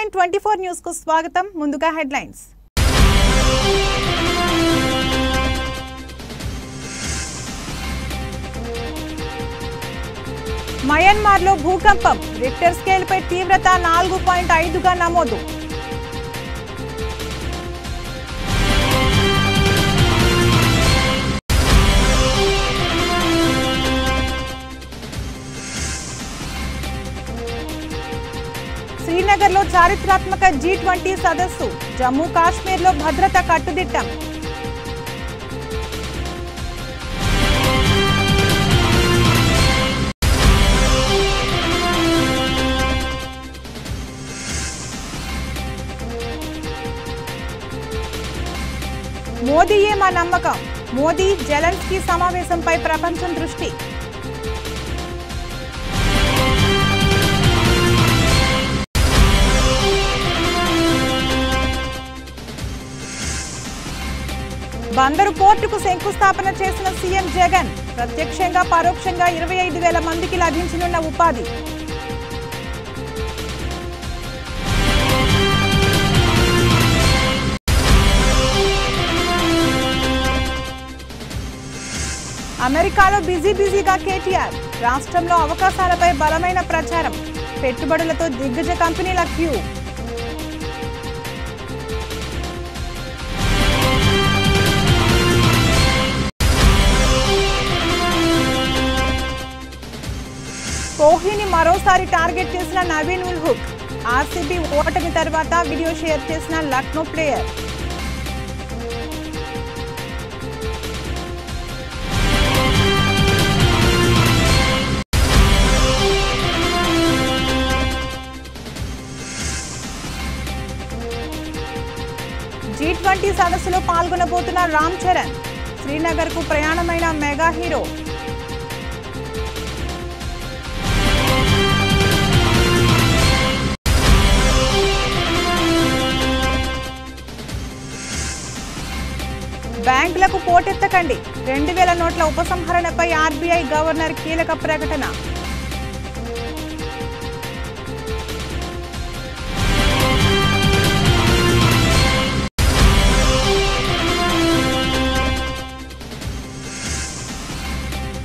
CN24 news కు స్వాగతం. ముందుగా హెడ్లైన్స్. మయన్మార్లో భూకంపం, రిక్టర్ స్కేల్పై తీవ్రత 4.5గా నమోదు. శ్రీనగర్లో చారిత్రాత్మక G20 సదస్సు, జమ్మూ కాశ్మీర్లో భద్రత కట్టుదిట్టం. మోదీయే మా నమ్మకం, మోదీ జెలెన్స్కీ సమావేశంపై ప్రపంచం దృష్టి. బందరు పోర్టుకు శంకుస్థాపన చేసిన సీఎం జగన్, ప్రత్యక్షంగా పరోక్షంగా 25,000 మందికి లభించనున్న ఉపాధి. అమెరికాలో బిజీగా కేటీఆర్, రాష్ట్రంలో అవకాశాలపై బలమైన ప్రచారం, పెట్టుబడులతో దిగ్గజ కంపెనీల క్యూ. కోహ్లీని మరోసారి టార్గెట్ చేసిన నవీన్ ఉల్ హుక్, ఆర్సీబీ ఓటమి తర్వాత వీడియో షేర్ చేసిన లక్నో ప్లేయర్. G20 సదస్సులో పాల్గొనబోతున్న రామ్ చరణ్, శ్రీనగర్ కు ప్రయాణమైన మెగా హీరో. బ్యాంకులకు పోటెత్తకండి, 2,000 నోట్ల ఉపసంహరణపై ఆర్బీఐ గవర్నర్ కీలక ప్రకటన.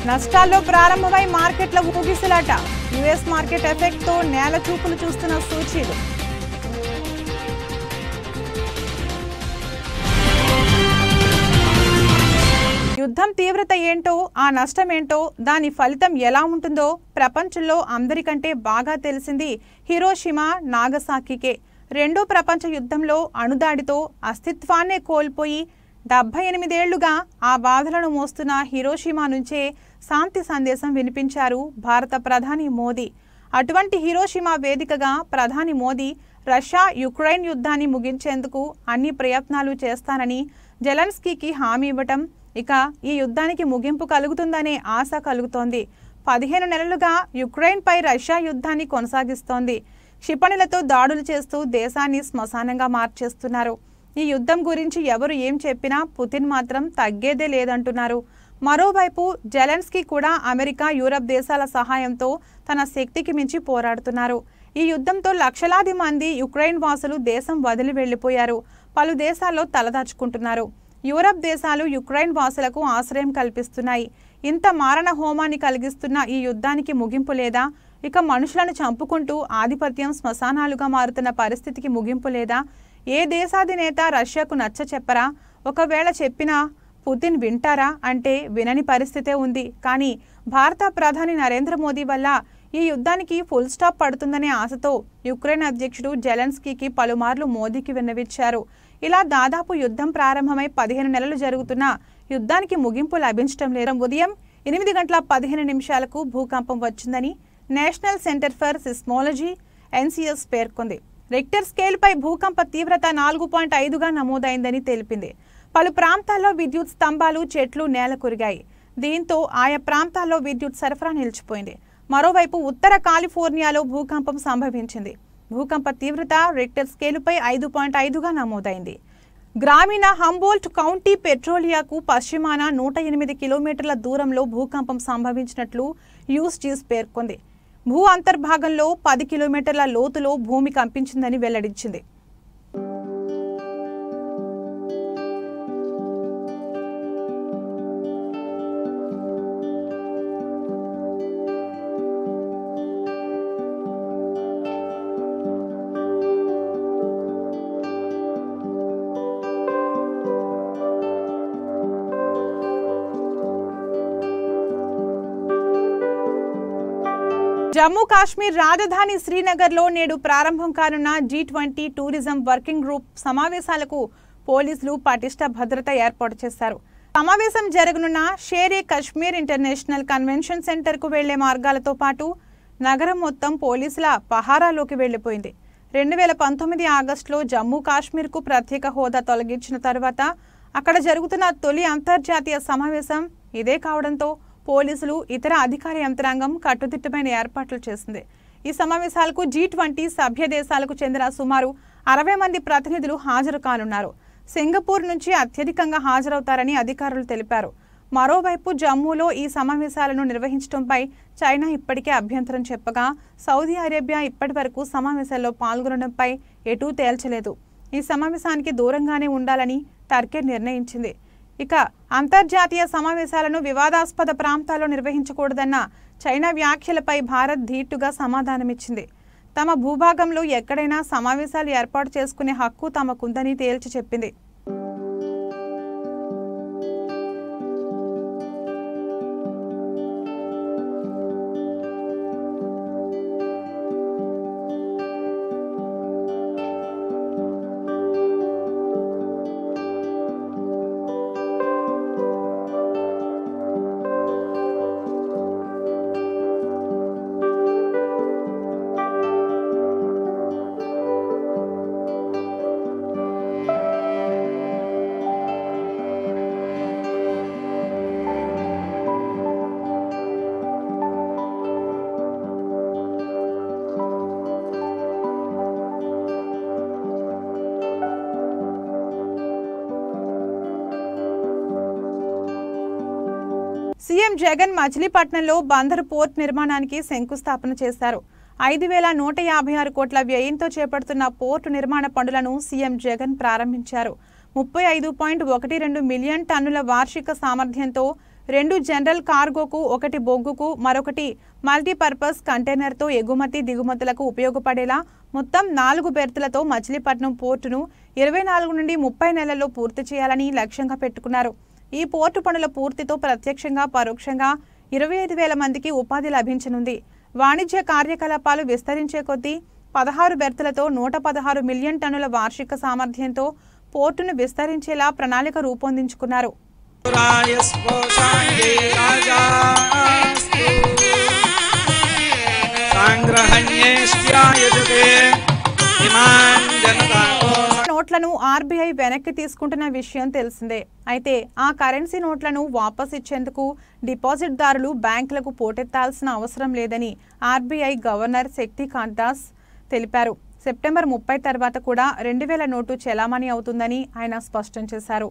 నష్టాల్లో ప్రారంభమై మార్కెట్ల ఊగిసలాట, యుఎస్ మార్కెట్ ఎఫెక్ట్ తో నేల చూపులు చూస్తున్న సూచీలు. యుద్ధం తీవ్రత ఏంటో, ఆ నష్టమేంటో, దాని ఫలితం ఎలా ఉంటుందో ప్రపంచంలో అందరికంటే బాగా తెలిసింది హిరోషిమా నాగసాకికే. రెండో ప్రపంచ యుద్ధంలో అణుదాడితో అస్తిత్వాన్నే కోల్పోయి 78 ఏళ్లుగా ఆ బాధలను మోస్తున్న హిరోషిమా నుంచే శాంతి సందేశం వినిపించారు భారత ప్రధాని మోదీ. అటువంటి హిరోషిమా వేదికగా ప్రధాని మోదీ రష్యా యుక్రెయిన్ యుద్ధాన్ని ముగించేందుకు అన్ని ప్రయత్నాలు చేస్తానని జెలెన్స్కీకి హామీ ఇవ్వటం, ఇక ఈ యుద్ధానికి ముగింపు కలుగుతుందనే ఆశ కలుగుతోంది. 15 నెలలుగా యుక్రెయిన్పై రష్యా యుద్ధాన్ని కొనసాగిస్తోంది. క్షిపణులతో దాడులు చేస్తూ దేశాన్ని శ్మశానంగా మార్చేస్తున్నారు. ఈ యుద్ధం గురించి ఎవరు ఏం చెప్పినా పుతిన్ మాత్రం తగ్గేదే లేదంటున్నారు. మరోవైపు జెలెన్స్కీ కూడా అమెరికా, యూరప్ దేశాల సహాయంతో తన శక్తికి మించి పోరాడుతున్నారు. ఈ యుద్ధంతో లక్షలాది మంది యుక్రెయిన్ వాసులు దేశం వదిలి వెళ్లిపోయారు. పలు దేశాల్లో తలదాచుకుంటున్నారు. యూరప్ దేశాలు యుక్రెయిన్ వాసులకు ఆశ్రయం కల్పిస్తున్నాయి. ఇంత మారణ హోమాన్ని కలిగిస్తున్న ఈ యుద్ధానికి ముగింపు లేదా? ఇక మనుషులను చంపుకుంటూ ఆధిపత్యం శ్మశానాలుగా మారుతున్న పరిస్థితికి ముగింపు లేదా? ఏ దేశాధినేత రష్యాకు నచ్చ చెప్పరా? ఒకవేళ చెప్పినా పుతిన్ వింటారా అంటే వినని పరిస్థితే ఉంది. కానీ భారత ప్రధాని నరేంద్ర మోదీ వల్ల ఈ యుద్ధానికి ఫుల్ స్టాప్ పడుతుందనే ఆశతో యుక్రెయిన్ అధ్యక్షుడు జెలెన్స్కీకి పలుమార్లు మోదీకి విన్నవించారు. ఇలా దాదాపు యుద్ధం ప్రారంభమై 15 నెలలు జరుగుతున్న యుద్ధానికి ముగింపు లభించడం లేదు. ఉదయం 8:15 భూకంపం వచ్చిందని national centre for seismology NCS పేర్కొంది. రిక్టర్ స్కేల్పై భూకంప తీవ్రత 4.5గా నమోదైందని తెలిపింది. పలు ప్రాంతాల్లో విద్యుత్ స్తంభాలు, చెట్లు నేల కొరిగాయి. దీంతో ఆయా ప్రాంతాల్లో విద్యుత్ సరఫరా నిలిచిపోయింది. మరోవైపు ఉత్తర కాలిఫోర్నియాలో భూకంపం సంభవించింది. భూకంప తీవ్రత రిక్టర్ స్కేలుపై 5.5గా నమోదైంది. గ్రామీణ హంబోల్ట్ కౌంటీ పెట్రోలియాకు పశ్చిమాన 108 కిలోమీటర్ల దూరంలో భూకంపం సంభవించినట్లు యూస్జీస్ పేర్కొంది. భూ అంతర్భాగంలో 10 కిలోమీటర్ల లోతులో భూమి కంపించిందని వెల్లడించింది. జమ్మూ కాశ్మీర్ రాజధాని శ్రీనగర్లో నేడు ప్రారంభం కానున్న G20 టూరిజం వర్కింగ్ గ్రూప్ సమావేశాలకు పోలీసులు పటిష్ట భద్రత ఏర్పాటు చేశారు. సమావేశం జరగనున్న షేర్ ఏ కశ్మీర్ ఇంటర్నేషనల్ కన్వెన్షన్ సెంటర్కు వెళ్లే మార్గాలతో పాటు నగరం మొత్తం పోలీసుల పహారాలోకి వెళ్లిపోయింది. 2019 ఆగస్టులో జమ్మూ కాశ్మీర్కు ప్రత్యేక హోదా తొలగించిన తర్వాత అక్కడ జరుగుతున్న తొలి అంతర్జాతీయ సమావేశం ఇదే కావడంతో పోలీసులు ఇతర అధికార యంత్రాంగం కట్టుదిట్టమైన ఏర్పాట్లు చేసింది. ఈ సమావేశాలకు G20 సభ్య దేశాలకు చెందిన సుమారు 60 మంది ప్రతినిధులు హాజరు కానున్నారు. సింగపూర్ నుంచి అత్యధికంగా హాజరవుతారని అధికారులు తెలిపారు. మరోవైపు జమ్మూలో ఈ సమావేశాలను నిర్వహించడంపై చైనా ఇప్పటికే అభ్యంతరం చెప్పగా సౌదీ అరేబియా ఇప్పటి వరకు సమావేశాల్లో పాల్గొనడంపై ఎటూ తేల్చలేదు. ఈ సమావేశానికి దూరంగానే ఉండాలని టర్కీ నిర్ణయించింది. ఇక అంతర్జాతీయ సమావేశాలను వివాదాస్పద ప్రాంతాల్లో నిర్వహించకూడదన్న చైనా వ్యాఖ్యలపై భారత్ ధీటుగా సమాధానమిచ్చింది. తమ భూభాగంలో ఎక్కడైనా సమావేశాలు ఏర్పాటు చేసుకునే హక్కు తమకుందని తేల్చి చెప్పింది. సీఎం జగన్ మచిలీపట్నంలో బందరు పోర్ట్ నిర్మాణానికి శంకుస్థాపన చేశారు. 5,156 కోట్ల వ్యయంతో చేపడుతున్న పోర్టు నిర్మాణ పనులను సీఎం జగన్ ప్రారంభించారు. 35.12 మిలియన్ టన్నుల వార్షిక సామర్థ్యంతో 2 జనరల్ కార్గోకు, 1 బొగ్గుకు, మరొకటి మల్టీపర్పస్ కంటైనర్తో ఎగుమతి దిగుమతులకు ఉపయోగపడేలా మొత్తం 4 బెర్తులతో మచిలీపట్నం పోర్టును 24 నుండి 30 నెలల్లో పూర్తి చేయాలని లక్ష్యంగా పెట్టుకున్నారు. ఈ పోర్టు పనుల పూర్తితో ప్రత్యక్షంగా పరోక్షంగా 25,000 మందికి ఉపాధి లభించనుంది. వాణిజ్య కార్యకలాపాలు విస్తరించే కొద్దీ 16 బెర్తులతో 116 మిలియన్ టన్నుల వార్షిక సామర్థ్యంతో పోర్టును విస్తరించేలా ప్రణాళిక రూపొందించుకున్నారు. నోట్లను ఆర్బీఐ వెనక్కి తీసుకుంటున్న విషయం తెలిసిందే. అయితే ఆ కరెన్సీ నోట్లను వాపస్ ఇచ్చేందుకు డిపాజిట్దారులు బ్యాంకులకు పోటెత్తాల్సిన అవసరం లేదని ఆర్బీఐ గవర్నర్ శక్తికాంత దాస్ తెలిపారు. సెప్టెంబర్ 30 తర్వాత కూడా 2000 నోటు చెలామణి అవుతుందని ఆయన స్పష్టం చేశారు.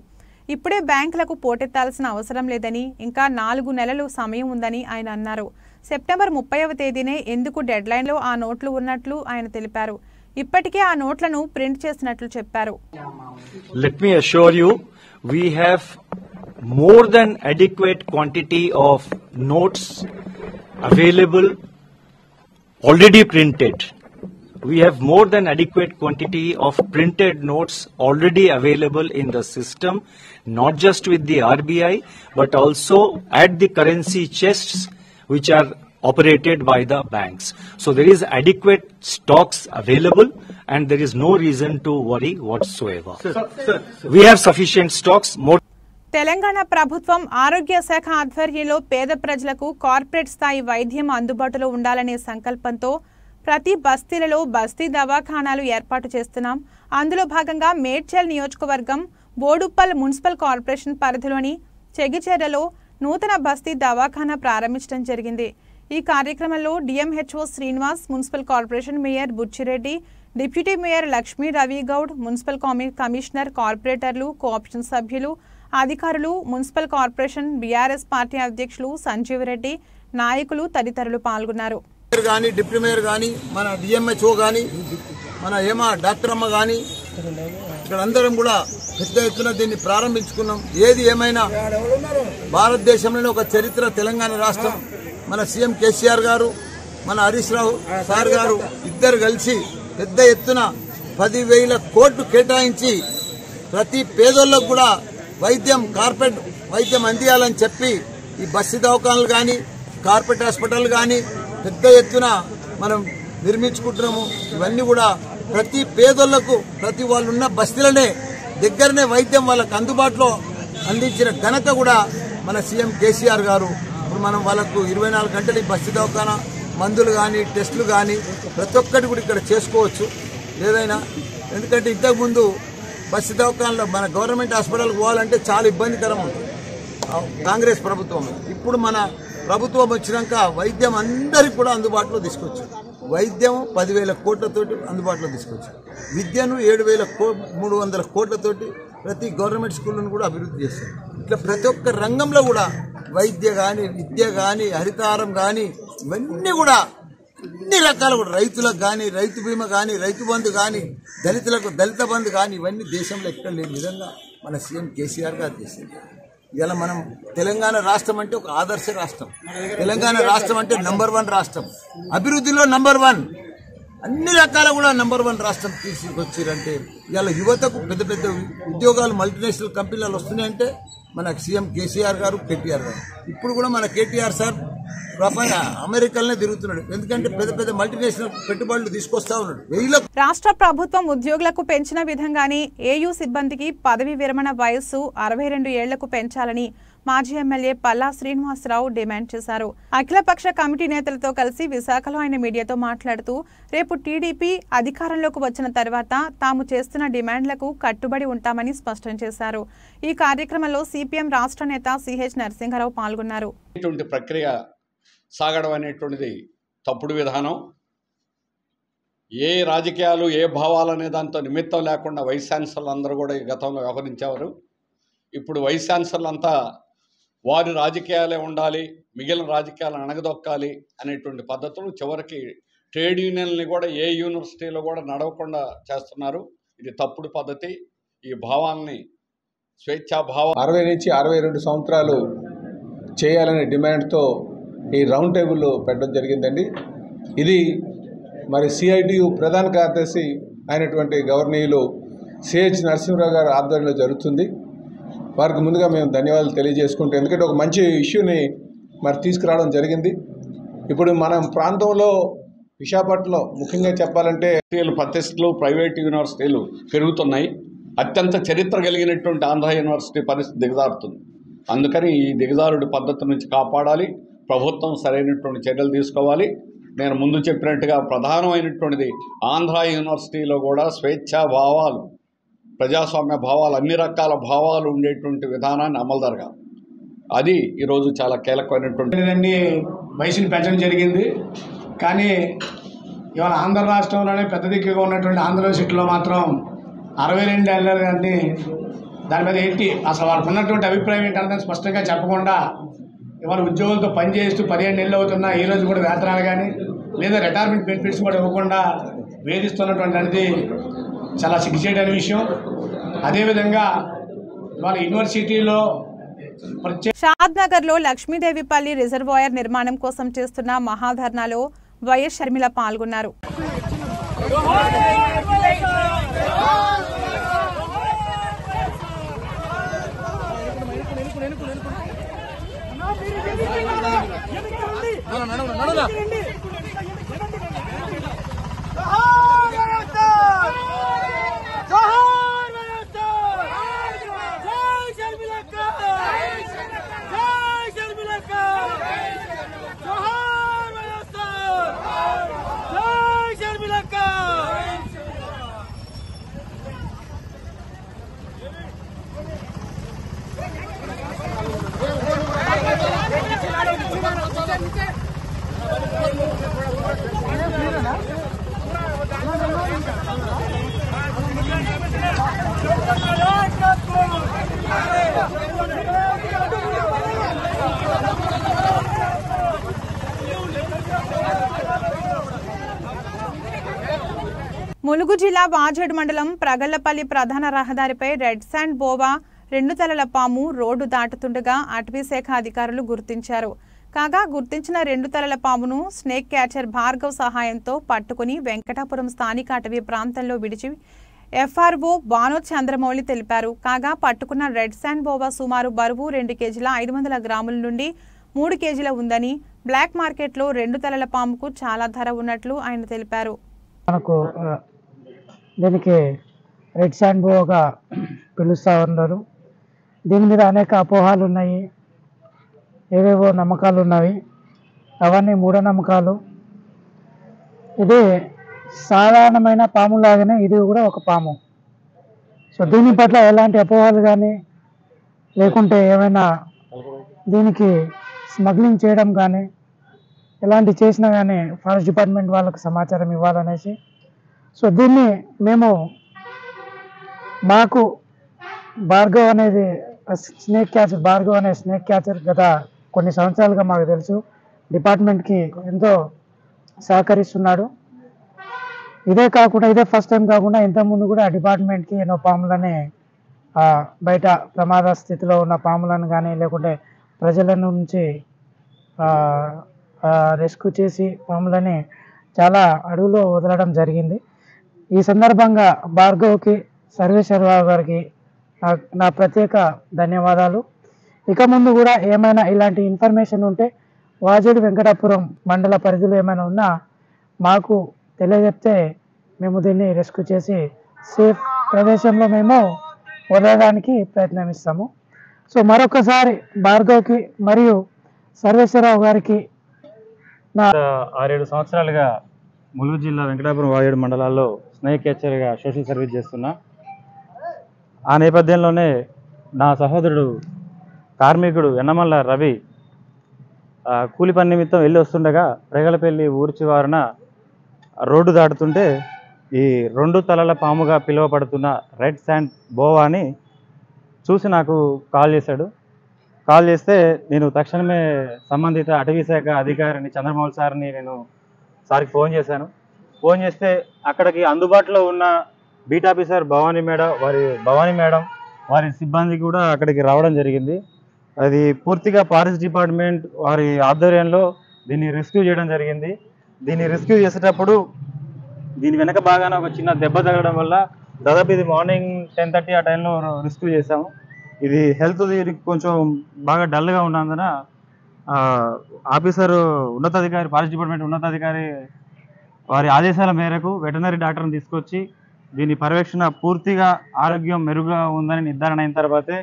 ఇప్పుడే బ్యాంకులకు పోటెత్తాల్సిన అవసరం లేదని, ఇంకా 4 నెలలు సమయం ఉందని ఆయన అన్నారు. సెప్టెంబర్ 30వ తేదీనే ఎందుకు డెడ్లైన్లో ఆ నోట్లు ఉన్నట్లు ఆయన తెలిపారు. ఇప్పటికే ఆ నోట్లను ప్రింట్ చేసినట్లు చెప్పారు. Let me assure you, we have more than adequate quantity of notes available already printed. We have more than adequate quantity of printed notes already available in the system, not just with the RBI, but also at the currency chests which are operated by the banks. So there is adequate stocks available and there is no reason to worry whatsoever. We have sufficient stocks. Telangana ప్రభుత్వం ఆరోగ్య శాఖ ఆధ్వర్యంలో పేద ప్రజలకు corporate స్థాయి వైద్యం అందుబాటులో ఉండాలనే సంకల్పంతో ప్రతి బస్తీలలో బస్తీ దవాఖానాలు ఏర్పాటు చేస్తున్నాం. అందులో భాగంగా మేడ్చల్ నియోజకవర్గం బోడుప్పల్ మున్సిపల్ కార్పొరేషన్ పరిధిలోని చెగిచెర్లలో నూతన బస్తీ దవాఖానా ప్రారంభించడం జరిగింది. ఈ కార్యక్రమంలో DMHO Srinivas, municipal corporation mayor Buchi Reddy, deputy mayor Lakshmi Ravi Goud, municipal commissioner, కార్పొరేటర్లు, కోఆప్షన్ సభ్యులు, అధికారులు, మున్సిపల్ కార్పొరేషన్ బీఆర్ఎస్ పార్టీ అధ్యక్షులు సంజీవ్ రెడ్డి, నాయకులు తదితరులు పాల్గొన్నారు. కానీ డిప్యూటీ మేయర్ కానీ మన డిఎంహెచ్ఓ కానీ మన డాక్టర్ అమ్మ కానీ ఇక్కడ అందరం కూడా పెద్ద ఎత్తున దీన్ని ప్రారంభించుకున్నాం. ఏది ఏమైనా భారతదేశంలోనే ఒక చరిత్ర తెలంగాణ రాష్ట్రం. మన సీఎం కేసీఆర్ గారు మన హరీష్ రావు సార్ గారు ఇద్దరు కలిసి పెద్ద ఎత్తున 10,000 కోట్లు కేటాయించి ప్రతి పేదోళ్లకు కూడా కార్పొరేట్ వైద్యం అందియాలని చెప్పి ఈ బస్సు దవాఖానాలు కానీ కార్పొరేట్ హాస్పిటల్ కానీ పెద్ద ఎత్తున మనం నిర్మించుకుంటున్నాము. ఇవన్నీ కూడా ప్రతి పేదోళ్లకు ప్రతి వాళ్ళున్న బస్తీలనే దగ్గరనే వైద్యం వాళ్ళకు అందుబాటులో అందించిన ఘనత కూడా మన సీఎం కేసీఆర్ గారు. ఇప్పుడు మనం వాళ్ళకు 24 గంటలు ఈ బస్సు దవాఖానా మందులు కానీ టెస్టులు కానీ ప్రతి ఒక్కటి కూడా ఇక్కడ చేసుకోవచ్చు ఏదైనా. ఎందుకంటే ఇంతకుముందు బస్సు దవాఖానాలో మన గవర్నమెంట్ హాస్పిటల్కి పోవాలంటే చాలా ఇబ్బందికరం ఉంటుంది కాంగ్రెస్ ప్రభుత్వం. ఇప్పుడు మన ప్రభుత్వం వచ్చినాక వైద్యం అందరికీ కూడా అందుబాటులో తీసుకొచ్చారు. వైద్యం 10,000 కోట్లతోటి అందుబాటులో తీసుకొచ్చారు. విద్యను 7,300 కోట్లతోటి ప్రతి గవర్నమెంట్ స్కూళ్ళను కూడా అభివృద్ధి చేశారు. ఇట్లా ప్రతి ఒక్క రంగంలో కూడా వైద్య కానీ విద్య కానీ హరితారం కానీ ఇవన్నీ కూడా అన్ని రకాలు కూడా రైతులకు కానీ రైతు బీమా కానీ రైతు బంధు కానీ దళితులకు దళిత బంధు కానీ ఇవన్నీ దేశంలో ఎక్కడ లేని విధంగా మన సీఎం కేసీఆర్ గారు చేసింది. ఇలా మనం తెలంగాణ రాష్ట్రం అంటే ఒక ఆదర్శ రాష్ట్రం. తెలంగాణ రాష్ట్రం అంటే నంబర్ 1 రాష్ట్రం, అభివృద్ధిలో నంబర్ 1, అన్ని రకాల కూడా నంబర్ 1 రాష్ట్రం తీసుకొచ్చారంటే ఇలా యువతకు పెద్ద పెద్ద ఉద్యోగాలు మల్టీనేషనల్ కంపెనీలు వస్తున్నాయంటే మన సీఎం కేసీఆర్ గారు కేటీఆర్ గారు. ఇప్పుడు కూడా మన కేటీఆర్ సార్ అమెరికాలోనే తిరుగుతున్నాడు. ఎందుకంటే పెద్ద పెద్ద మల్టీనేషనల్ పెట్టుబడులు తీసుకొస్తా ఉన్నాడు. రాష్ట్ర ప్రభుత్వం ఉద్యోగులకు పెంచిన విధంగానే ఏయూ సిబ్బందికి పదవి విరమణ వయస్సు 62 ఏళ్లకు పెంచాలని మాజీ ఎమ్మెల్యే పల్లా శ్రీనివాసరావు డిమాండ్ చేశారు. అఖిలపక్ష కమిటీ నేతలతో కలిసి విశాఖలో ఆయన మీడియాతో మాట్లాడుతూ రేపు టీడీపీ అధికారంలోకి వచ్చిన తర్వాత తాము చేస్తున్న డిమాండ్లకు కట్టుబడి ఉంటామని స్పష్టం చేశారు. ఈ కార్యక్రమంలో సిపిఎం రాష్ట్ర నేత సిహెచ్ నరసింహారావు పాల్గొన్నారు. ప్రక్రియ సాగడం అనేటువంటిది తప్పుడు విధానం. ఏ రాజకీయాలు ఏ భావాలు అనే దాంతో నిమిత్తం లేకుండా వైస్ ఛాన్సలర్లు అందరూ కూడా ఈ గతంలో వ్యవహరించేవారు. ఇప్పుడు వైస్ ఛాన్సలర్లు అంతా వారి రాజకీయాలే ఉండాలి, మిగిలిన రాజకీయాలను అణగదొక్కాలి అనేటువంటి పద్ధతులు చివరికి ట్రేడ్ యూనియన్ని కూడా ఏ యూనివర్సిటీలో కూడా నడవకుండా చేస్తున్నారు. ఇది తప్పుడు పద్ధతి. ఈ భావాల్ని స్వేచ్ఛాభావం 60 నుంచి 62 సంవత్సరాలు చేయాలనే డిమాండ్తో ఈ రౌండ్ టేబుల్ పెట్టడం జరిగిందండి. ఇది మరి సిఐటియు ప్రధాన కార్యదర్శి అయినటువంటి గవర్నీయులు సిహెచ్ నరసింహరావు గారి ఆధ్వర్యంలో జరుగుతుంది. వారికి ముందుగా మేము ధన్యవాదాలు తెలియజేసుకుంటాం. ఎందుకంటే ఒక మంచి ఇష్యూని మరి తీసుకురావడం జరిగింది. ఇప్పుడు మన ప్రాంతంలో విశాఖపట్నంలో ముఖ్యంగా చెప్పాలంటే ప్రతిష్టలు ప్రైవేట్ యూనివర్సిటీలు పెరుగుతున్నాయి. అత్యంత చరిత్ర కలిగినటువంటి ఆంధ్ర యూనివర్సిటీ పరిస్థితి దిగజారుతుంది. అందుకని ఈ దిగజారుడి పద్ధతి నుంచి కాపాడాలి. ప్రభుత్వం సరైనటువంటి చర్యలు తీసుకోవాలి. నేను ముందు చెప్పినట్టుగా ప్రధానమైనటువంటిది ఆంధ్ర యూనివర్సిటీలో కూడా స్వేచ్ఛా భావాలు, ప్రజాస్వామ్య భావాలు, అన్ని రకాల భావాలు ఉండేటువంటి విధానాన్ని అమలు జరగాలి. అది ఈరోజు చాలా కీలకమైనటువంటి వయసుని పెంచడం జరిగింది. కానీ ఇవాళ ఆంధ్ర రాష్ట్రంలోనే పెద్ద దిక్కుగా ఉన్నటువంటి ఆంధ్ర యూనివర్సిటీలో మాత్రం 62 ఏళ్ళ కానీ దాని మీద ఏంటి అసలు వాళ్ళకు ఉన్నటువంటి అభిప్రాయం ఏంటంటే స్పష్టంగా చెప్పకుండా ఇవాళ ఉద్యోగులతో పనిచేస్తూ 15 నెలలు అవుతున్నా ఈ రోజు కూడా వేతనాలు కానీ లేదా రిటైర్మెంట్ బెనిఫిట్స్ కూడా ఇవ్వకుండా వేధిస్తున్నటువంటి అనేది చాలా సిగ్గుచేటైన విషయం. అదేవిధంగా ఇవాళ యూనివర్సిటీలో షాద్నగర్ లో లక్ష్మీదేవిపల్లి రిజర్వాయర్ నిర్మాణం కోసం చేస్తున్న మహాధర్నాలో వైఎస్ షర్మిల పాల్గొన్నారు. ములుగు జిల్లా వాజేడు మండలం ప్రగళ్లపల్లి ప్రధాన రహదారిపై రెడ్ శాండ్ బోవా 2 తలల పాము రోడ్డు దాటుతుండగా అటవీశాఖ అధికారులు గుర్తించారు. కాగా గుర్తించిన 2 తలల పామును స్నేక్ క్యాచర్ భార్గవ్ సహాయంతో పట్టుకుని వెంకటాపురం స్థానిక అటవీ ప్రాంతంలో విడిచి FRO బానోత్ చంద్రమౌళి తెలిపారు. కాగా పట్టుకున్న రెడ్ శాండ్ బోవా సుమారు బరువు 2 కేజీల 500 గ్రాముల నుండి 3 కేజీల ఉందని, బ్లాక్ మార్కెట్లో 2 తలల పాముకు చాలా ధర ఉన్నట్లు ఆయన తెలిపారు. మనకు దీనికి రెడ్ శాండ్ బోవాగా పిలుస్తూ ఉన్నారు. దీని మీద అనేక అపోహాలు ఉన్నాయి, ఏవేవో నమ్మకాలు ఉన్నవి. అవన్నీ మూఢనమ్మకాలు. ఇది సాధారణమైన పాము లాగానే ఇది కూడా ఒక పాము. సో దీని పట్ల ఎలాంటి అపోహాలు కానీ లేకుంటే ఏమైనా దీనికి స్మగ్లింగ్ చేయడం కానీ ఎలాంటి చేసినా కానీ ఫారెస్ట్ డిపార్ట్మెంట్ వాళ్ళకు సమాచారం ఇవ్వాలనేసి. సో దీన్ని మేము మాకు భార్గవ్ అనేది భార్గవ్ అనే స్నేక్ క్యాచర్ గత కొన్ని సంవత్సరాలుగా మాకు తెలుసు. డిపార్ట్మెంట్కి ఎంతో సహకరిస్తున్నాడు. ఇదే కాకుండా ఇదే ఫస్ట్ టైం కాకుండా ఇంతకుముందు కూడా డిపార్ట్మెంట్కి ఎన్నో పాములని బయట ప్రమాద స్థితిలో ఉన్న పాములను కానీ లేకుంటే ప్రజల నుంచి రెస్క్యూ చేసి పాములని చాలా అడవులో వదలడం జరిగింది. ఈ సందర్భంగా భార్గవ్కి సర్వేశ్వరరావు గారికి నా ప్రత్యేక ధన్యవాదాలు. ఇక ముందు కూడా ఏమైనా ఇలాంటి ఇన్ఫర్మేషన్ ఉంటే వాజేడు వెంకటాపురం మండల పరిధిలో ఏమైనా ఉన్నా మాకు తెలియజెప్తే మేము దీన్ని రెస్క్యూ చేసి సేఫ్ ప్రదేశంలో మేము వదలడానికి ప్రయత్నమిస్తాము. సో మరొకసారి భార్గవ్కి మరియు సర్వేశ్వరరావు గారికి 6-7 సంవత్సరాలుగా ములుగు జిల్లా వెంకటాపురం వాజేడు మండలాల్లో స్నేక్ క్యాచర్గా సోషల్ సర్వీస్ చేస్తున్నా. ఆ నేపథ్యంలోనే నా సహోదరుడు కార్మికుడు ఎన్నమల్ల రవి కూలి పని నిమిత్తం వెళ్ళి వస్తుండగా ప్రగలపల్లి ఊరి చివరన రోడ్డు దాటుతుంటే ఈ 2 తలల పాముగా పిలువబడుతున్న రెడ్ శాండ్ బోవాని చూసి నాకు కాల్ చేశాడు. కాల్ చేస్తే నేను తక్షణమే సంబంధిత అటవీశాఖ అధికారిని చంద్రమౌళి సార్ని సార్కి ఫోన్ చేశాను. ఫోన్ చేస్తే అక్కడికి అందుబాటులో ఉన్న బీట్ ఆఫీసర్ భవానీ మేడం వారి సిబ్బంది కూడా అక్కడికి రావడం జరిగింది. అది పూర్తిగా ఫారెస్ట్ డిపార్ట్మెంట్ వారి ఆధ్వర్యంలో దీన్ని రెస్క్యూ చేయడం జరిగింది. దీన్ని రెస్క్యూ చేసేటప్పుడు దీని వెనక బాగానే ఒక చిన్న దెబ్బ తగలడం వల్ల దాదాపు ఇది మార్నింగ్ 10:30 ఆ టైంలో రెస్క్యూ చేశాము. ఇది హెల్త్ కొంచెం బాగా డల్గా ఉన్నందున ఆఫీసర్ ఉన్నతాధికారి ఫారెస్ట్ డిపార్ట్మెంట్ ఉన్నతాధికారి వారి ఆదేశాల మేరకు వెటర్నరీ డాక్టర్ని తీసుకొచ్చి దీని పర్యవేక్షణ పూర్తిగా ఆరోగ్యం మెరుగ్గా ఉందని నిర్ధారణ అయిన తర్వాతే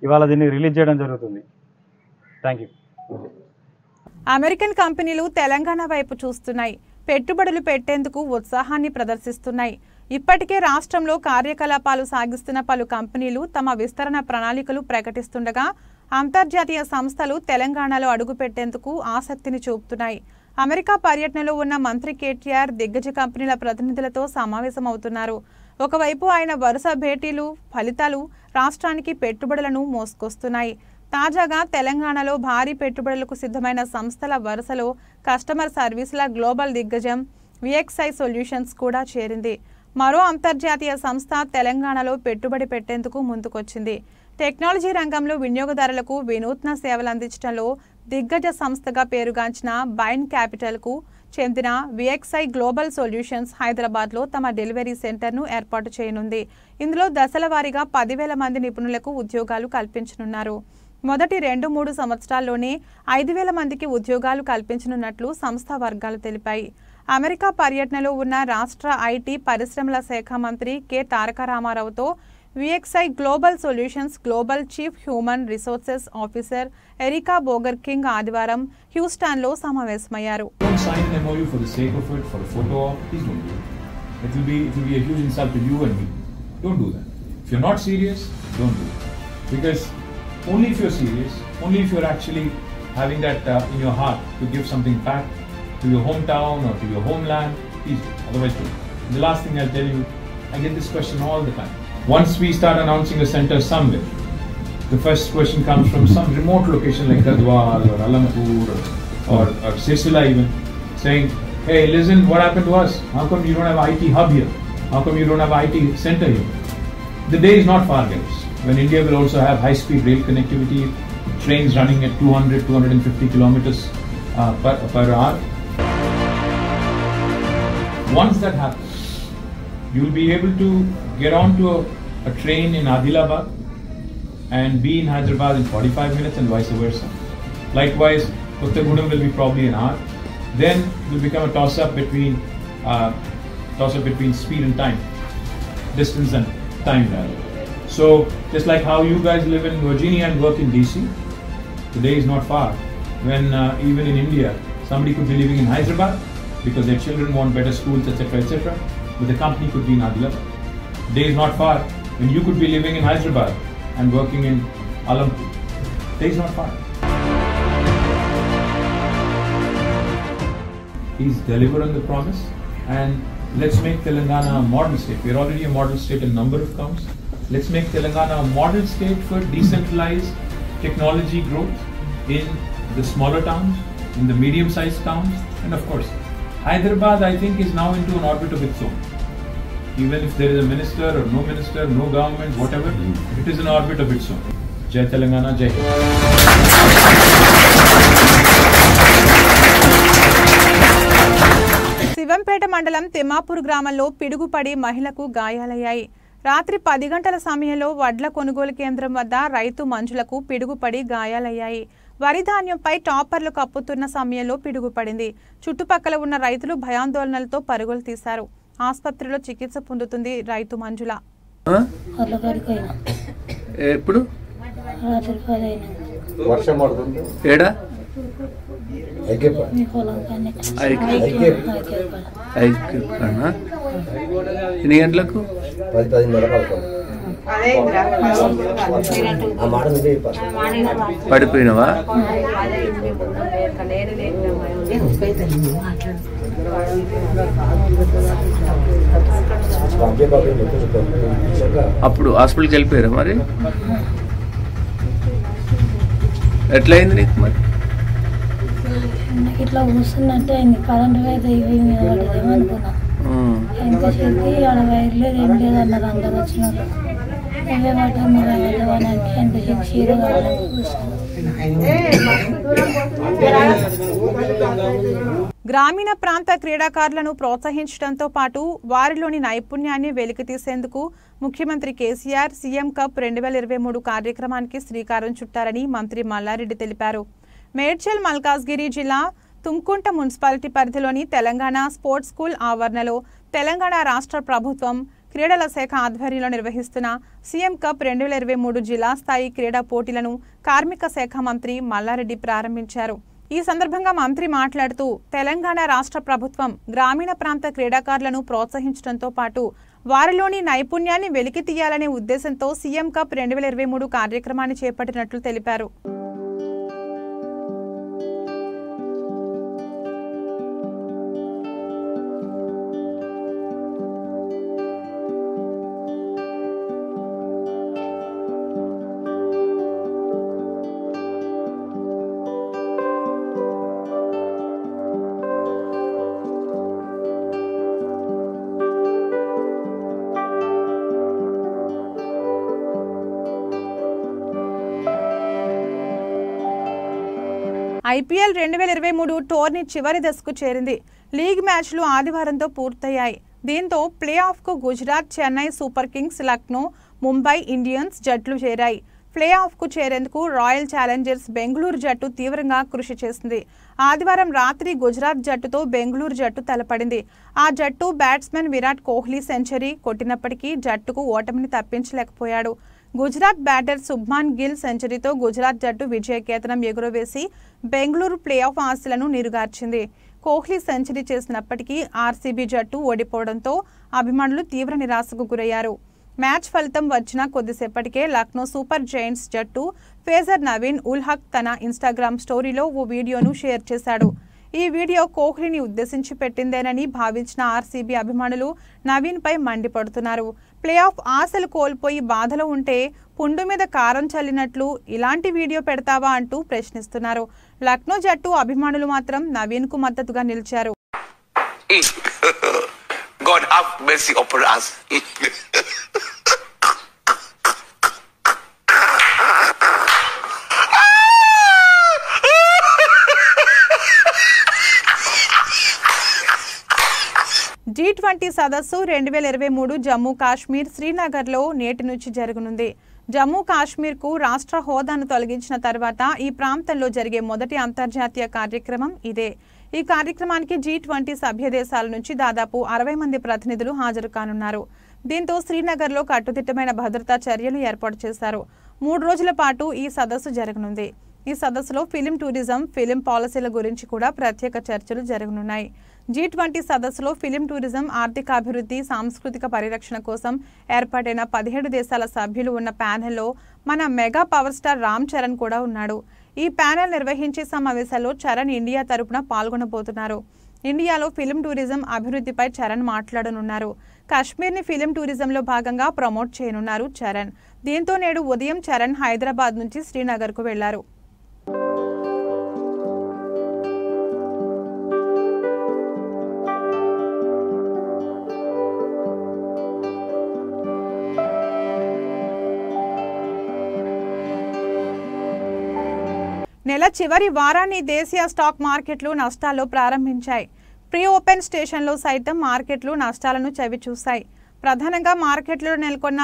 ఇవాళ దీన్ని రిలీజ్ చేయడం జరుగుతుంది. Thank you. అమెరికన్ కంపెనీలు తెలంగాణ వైపు చూస్తున్నాయి. పెట్టుబడులు పెట్టేందుకు ఉత్సాహాన్ని ప్రదర్శిస్తున్నాయి. ఇప్పటికే రాష్ట్రంలో కార్యకలాపాలు సాగిస్తున్న పలు కంపెనీలు తమ విస్తరణ ప్రణాళికలు ప్రకటిస్తుండగా అంతర్జాతీయ సంస్థలు తెలంగాణలో అడుగుపెట్టేందుకు ఆసక్తిని చూపుతున్నాయి. అమెరికా పర్యటనలో ఉన్న మంత్రి కేటీఆర్ దిగ్గజ కంపెనీల ప్రతినిధులతో సమావేశమవుతున్నారు. ఒకవైపు ఆయన వరుస భేటీలు ఫలితాలు రాష్ట్రానికి పెట్టుబడులను మోసుకొస్తున్నాయి. తాజాగా తెలంగాణలో భారీ పెట్టుబడులకు సిద్ధమైన సంస్థల వరుసలో కస్టమర్ సర్వీసుల గ్లోబల్ దిగ్గజం VXI సొల్యూషన్స్ కూడా చేరింది. మరో అంతర్జాతీయ సంస్థ తెలంగాణలో పెట్టుబడి పెట్టేందుకు ముందుకొచ్చింది. టెక్నాలజీ రంగంలో వినియోగదారులకు వినూత్న సేవలు అందించడంలో దిగ్గజ సంస్థగా పేరుగాంచిన బైన్ క్యాపిటల్కు చెందిన VXI గ్లోబల్ సొల్యూషన్స్ హైదరాబాద్లో తమ డెలివరీ సెంటర్ను ఏర్పాటు చేయనుంది. ఇందులో దశల వారీగా 10,000 మంది నిపుణులకు ఉద్యోగాలు కల్పించనున్నారు. మొదటి 2-3 సంవత్సరాల్లోనే 5,000 మందికి ఉద్యోగాలు కల్పించనున్నట్లు సంస్థ వర్గాలు తెలిపాయి. అమెరికా పర్యటనలో ఉన్న రాష్ట్ర ఐటీ పరిశ్రమల శాఖ మంత్రి కె తారక రామారావుతో VXI global solutions global chief human resources officer Erica Boger King ఆదివారం హ్యూస్టన్లో సమావేశమయ్యారు. Only if you're serious, only if you're actually having that in your heart to give something back to your hometown or to your homeland, please do. Otherwise don't. The last thing I'll tell you, I get this question all the time. Once we start announcing a center somewhere, the first question comes from some remote location like Gadwal or Alampur or Sisula even, saying, hey, listen, what happened to us? How come you don't have IT hub here? How come you don't have IT center here? The day is not far, guys, when India will also have high-speed rail connectivity, trains running at 200-250 kilometers per hour. Once that happens, you will be able to get onto a train in Adilabad and be in Hyderabad in 45 minutes and vice versa. Likewise, Kottagudem will be probably an hour. Then it will become a toss-up between speed and time, distance and time rather. So just like how you guys live in Virginia and work in DC, the day is not far when even in India somebody could be living in Hyderabad because their children want better schools, etc., but the company could be in Adilabad. The day is not far when you could be living in Hyderabad and working in Alampur. The day is not far. Please deliver on the promise and let's make Telangana a model state. We are already a model state in a number of counts. Let's make Telangana a model state for decentralized technology growth in the smaller towns, in the medium-sized towns, and of course, Hyderabad, I think, is now into an orbit of its own. Even if there is a minister or no minister, no government, whatever, it is an orbit of its own. Jai Telangana, Jai Hind. Shivampet మండలం తిమ్మాపూర్ గ్రామంలో పిడుగుపడి మహిళకు గాయాలయ్యాయి. రాత్రి 10 గంటల సమయంలో వడ్ల కొనుగోలు కేంద్రం వద్ద రైతు మంజులకు పిడుగుపడి గాయాలయ్యాయి. వరి ధాన్యంపై టాపర్లు కప్పుతున్న సమయంలో పిడుగుపడింది. చుట్టుపక్కల ఉన్న రైతులు భయాందోళనలతో పరుగులు తీశారు. ఆసుపత్రిలో చికిత్స పొందుతుంది రైతు మంజుల. ఎప్పుడు వర్షం పడుతుంది ఏడా ఎన్ని గంటలకు పడిపోయినవా? అప్పుడు హాస్పిటల్కి వెళ్ళిపోయారా? మరి ఎట్లయింది నీకు? మరి ఇట్లా కూర్చున్నట్టు అయింది. కరెంట్ అయితే ఇవి మీద పడేదేమో అనుకున్నా. ఎంత చేతి ఆడ వైర్ లేదు, ఏం లేదు అన్నారు అందరు వచ్చినారు. అవే పడ్డా మీరు అవడానికి ఎంత చేతి చీర కావాలని కూర్చున్నాను. గ్రామీణ ప్రాంత క్రీడాకారులను ప్రోత్సహించడంతో పాటు వారిలోని నైపుణ్యాన్ని వెలికితీసేందుకు ముఖ్యమంత్రి కేసీఆర్ సీఎం కప్ 2023 కార్యక్రమానికి శ్రీకారం చుట్టారని మంత్రి మల్లారెడ్డి తెలిపారు. మేడ్చల్ మల్కాజ్గిరి జిల్లా తుమ్కుంట మున్సిపాలిటీ పరిధిలోని తెలంగాణ స్పోర్ట్స్ స్కూల్ ఆవరణలో తెలంగాణ రాష్ట్ర ప్రభుత్వం క్రీడల శాఖ ఆధ్వర్యంలో నిర్వహిస్తున్న సీఎం కప్ 2023 జిల్లా స్థాయి క్రీడా పోటీలను కార్మిక శాఖ మంత్రి మల్లారెడ్డి ప్రారంభించారు. ఈ సందర్భంగా మంత్రి మాట్లాడుతూ తెలంగాణ రాష్ట్ర ప్రభుత్వం గ్రామీణ ప్రాంత క్రీడాకారులను ప్రోత్సహించడంతో పాటు వారిలోని నైపుణ్యాన్ని వెలికి తీయాలనే ఉద్దేశంతో సీఎం కప్ 2023 కార్యక్రమాన్ని చేపట్టినట్లు తెలిపారు. ఐపీఎల్ 2023 టోర్నీ చివరి దశకు చేరింది. లీగ్ మ్యాచ్లు ఆదివారంతో పూర్తయ్యాయి. దీంతో ప్లే ఆఫ్కు Gujarat, Chennai Super Kings, Lucknow, Mumbai Indians జట్లు చేరాయి. ప్లే ఆఫ్కు చేరేందుకు రాయల్ ఛాలెంజర్స్ బెంగళూరు జట్టు తీవ్రంగా కృషి చేసింది. ఆదివారం రాత్రి గుజరాత్ జట్టుతో బెంగళూరు జట్టు తలపడింది. ఆ జట్టు బ్యాట్స్మెన్ విరాట్ కోహ్లీ సెంచరీ కొట్టినప్పటికీ జట్టుకు ఓటమిని తప్పించలేకపోయాడు. గుజరాత్ బ్యాటర్ శుభ్మాన్ గిల్ సెంచరీతో గుజరాత్ జట్టు విజయకేతనం ఎగురవేసి బెంగళూరు ప్లే ఆఫ్ ఆశలను నీరుగార్చింది. కోహ్లీ సెంచరీ చేసినప్పటికీ ఆర్సీబీ జట్టు ఓడిపోవడంతో అభిమానులు తీవ్ర నిరాశకు గురయ్యారు. మ్యాచ్ ఫలితం వచ్చిన కొద్దిసేపటికే లక్నో సూపర్ జైంట్స్ జట్టు ఫేజర్ నవీన్ ఉల్ హక్ తన ఇన్స్టాగ్రామ్ స్టోరీలో ఓ వీడియోను షేర్ చేశాడు. ఈ వీడియో కోహ్లీని ఉద్దేశించి పెట్టిందేనని భావించిన ఆర్సీబీ అభిమానులు నవీన్పై మండిపడుతున్నారు. ప్లే ఆఫ్ ఆశలు కోల్పోయి బాధలో ఉంటే పుండు మీద కారం చల్లినట్లు ఇలాంటి వీడియో పెడతావా అంటూ ప్రశ్నిస్తున్నారు. లక్నో జట్టు అభిమానులు మాత్రం నవీన్కు మద్దతుగా నిలిచారు. God have mercy upon us. G20 సదస్సు 2023 జమ్మూ కాశ్మీర్ శ్రీనగర్లో నేటి నుంచి జరగనుంది. జమ్మూ కాశ్మీర్కు రాష్ట్ర హోదాను తొలగించిన తర్వాత ఈ ప్రాంతంలో జరిగే మొదటి అంతర్జాతీయ కార్యక్రమం ఇదే. ఈ కార్యక్రమానికి G20 సభ్య దేశాల నుంచి దాదాపు 60 మంది ప్రతినిధులు హాజరు కానున్నారు. దీంతో శ్రీనగర్లో కట్టుదిట్టమైన భద్రతా చర్యలు ఏర్పాటు చేశారు. 3 రోజుల పాటు ఈ సదస్సు జరగనుంది. ఈ సదస్సులో ఫిలిం టూరిజం, ఫిలిం పాలసీల గురించి కూడా ప్రత్యేక చర్చలు జరగనున్నాయి. G20 సదస్సులో ఫిలిం టూరిజం, ఆర్థికాభివృద్ధి, సాంస్కృతిక పరిరక్షణ కోసం ఏర్పాటైన 17 దేశాల సభ్యులు ఉన్న ప్యానెల్లో మన mega power star Ram Charan కూడా ఉన్నాడు. ఈ ప్యానెల్ నిర్వహించే సమావేశాల్లో చరణ్ ఇండియా తరపున పాల్గొనబోతున్నారు. ఇండియాలో ఫిలిం టూరిజం అభివృద్ధిపై చరణ్ మాట్లాడనున్నారు. కాశ్మీర్ని ఫిలిం టూరిజంలో భాగంగా ప్రమోట్ చేయనున్నారు చరణ్. దీంతో నేడు ఉదయం చరణ్ హైదరాబాద్ నుంచి శ్రీనగర్కు వెళ్లారు. నెల చివరి వారాన్ని దేశీయ స్టాక్ మార్కెట్లు నష్టాల్లో ప్రారంభించాయి. ప్రీ ఓపెన్ స్టేషన్లో సైతం మార్కెట్లు నష్టాలను చవిచూశాయి. ప్రధానంగా మార్కెట్లో నెలకొన్న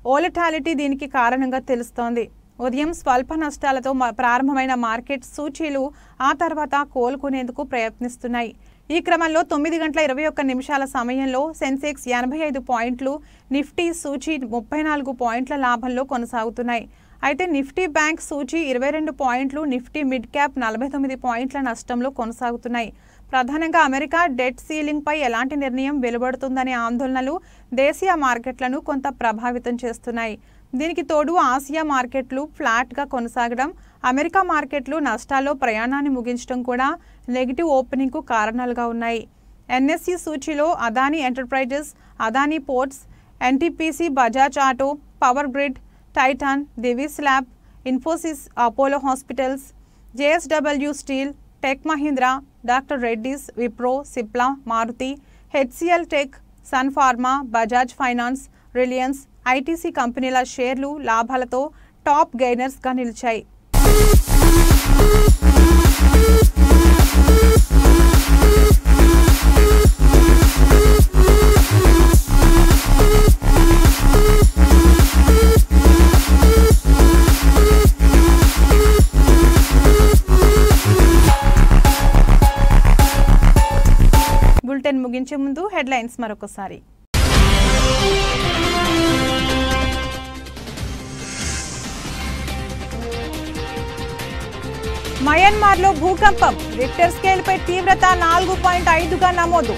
వోలటాలిటీ దీనికి కారణంగా తెలుస్తోంది. ఉదయం స్వల్ప నష్టాలతో ప్రారంభమైన మార్కెట్ సూచీలు ఆ తర్వాత కోలుకునేందుకు ప్రయత్నిస్తున్నాయి. ఈ క్రమంలో 9 గంటల 21 నిమిషాల సమయంలో సెన్సెక్స్ 85 పాయింట్లు, నిఫ్టీ సూచీ 34 పాయింట్ల లాభంలో కొనసాగుతున్నాయి. అయితే నిఫ్టీ బ్యాంక్ సూచీ 22 పాయింట్లు, నిఫ్టీ మిడ్ క్యాప్ 49 పాయింట్ల నష్టంలో కొనసాగుతున్నాయి. ప్రధానంగా అమెరికా డెట్ సీలింగ్ పై ఎలాంటి నిర్ణయం వెలువడుతుందనే ఆందోళనలు దేశీయ మార్కెట్లను కొంత ప్రభావితం చేస్తున్నాయి. దీనికి తోడు ఆసియా మార్కెట్లు ఫ్లాట్గా కొనసాగడం, అమెరికా మార్కెట్లు నష్టాల్లో ప్రయాణాన్ని ముగించడం కూడా నెగిటివ్ ఓపెనింగ్కు కారణాలుగా ఉన్నాయి. ఎన్ఎస్సి సూచీలో Adani Enterprises, Adani Ports, NTPC, Bajaj Auto, Power Grid, Titan, Divi's Lab, Infosys, Apollo Hospitals, JSW Steel, Tech Mahindra, doctor Reddy's, Wipro, Cipla, Maruti, HCL Tech, Sun Pharma, Bajaj Finance, Reliance, ITC కంపెనీల షేర్లు లాభాలతో టాప్ గెయినర్స్గా నిలిచాయి. బులెటిన్ ముగించే ముందు హెడ్లైన్స్ మరొకసారి. మయన్మార్లో భూకంపం, రిక్టర్ స్కేల్పై తీవ్రత 4.5గా నమోదు.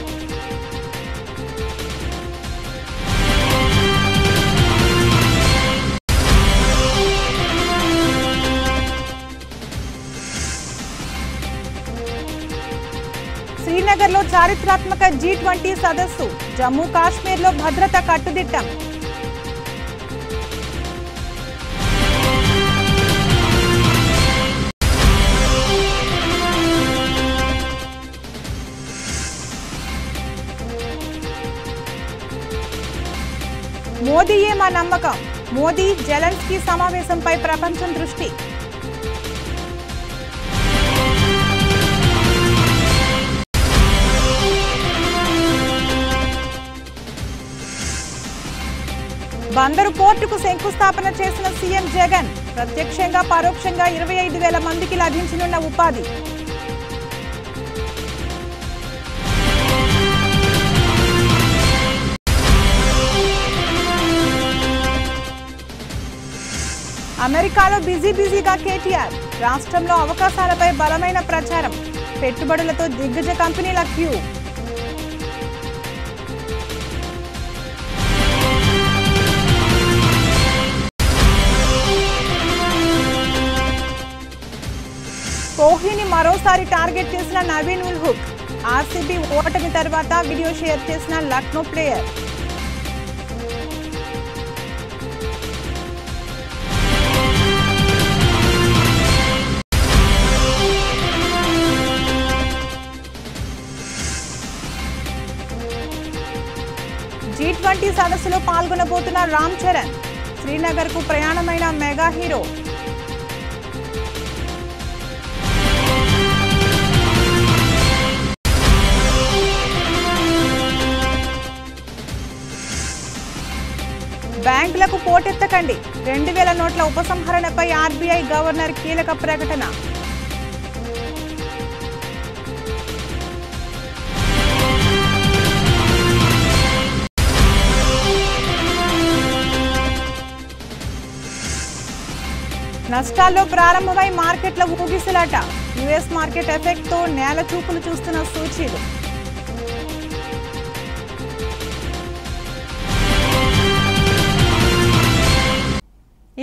శ్రీనగర్లో చారిత్రాత్మక G20 సదస్సు, జమ్మూ కాశ్మీర్లో భద్రత కట్టుదిట్టం. మోదీయే మా నమ్మకం, మోదీ జెలెన్స్కీ సమావేశంపై ప్రపంచం దృష్టి. బందరు పోర్టుకు శంకుస్థాపన చేసిన సీఎం జగన్, ప్రత్యక్షంగా పరోక్షంగా 25,000 మందికి లభించనున్న ఉపాధి. అమెరికాలో బిజీగా కేటీఆర్, రాష్ట్రంలో అవకాశాలపై బలమైన ప్రచారం, పెట్టుబడులతో దిగ్గజ కంపెనీల క్యూ. కోహ్లీని మరోసారి టార్గెట్ చేసిన నవీన్ ఉల్ హుక్, ఆర్సీబీ ఓటమి తర్వాత వీడియో షేర్ చేసిన లక్నో ప్లేయర్. పాల్గొనబోతున్న రామ్ చరణ్. శ్రీనగర్ కు ప్రయాణమైన మెగా హీరో. బ్యాంకులకు పోటెత్తకండి. 2000 నోట్ల ఉపసంహరణపై ఆర్బీఐ గవర్నర్ కీలక ప్రకటన. నష్టాల్లో ప్రారంభమై మార్కెట్ల ఊగిసలాట. యుఎస్ మార్కెట్ ఎఫెక్ట్ తో నేల చూపులు చూస్తున్న సూచీలు.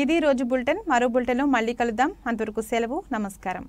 ఇది రోజు బులెటిన్. మరో బులెటిన్లో మళ్ళీ కలుద్దాం. అంతవరకు సెలవు. నమస్కారం.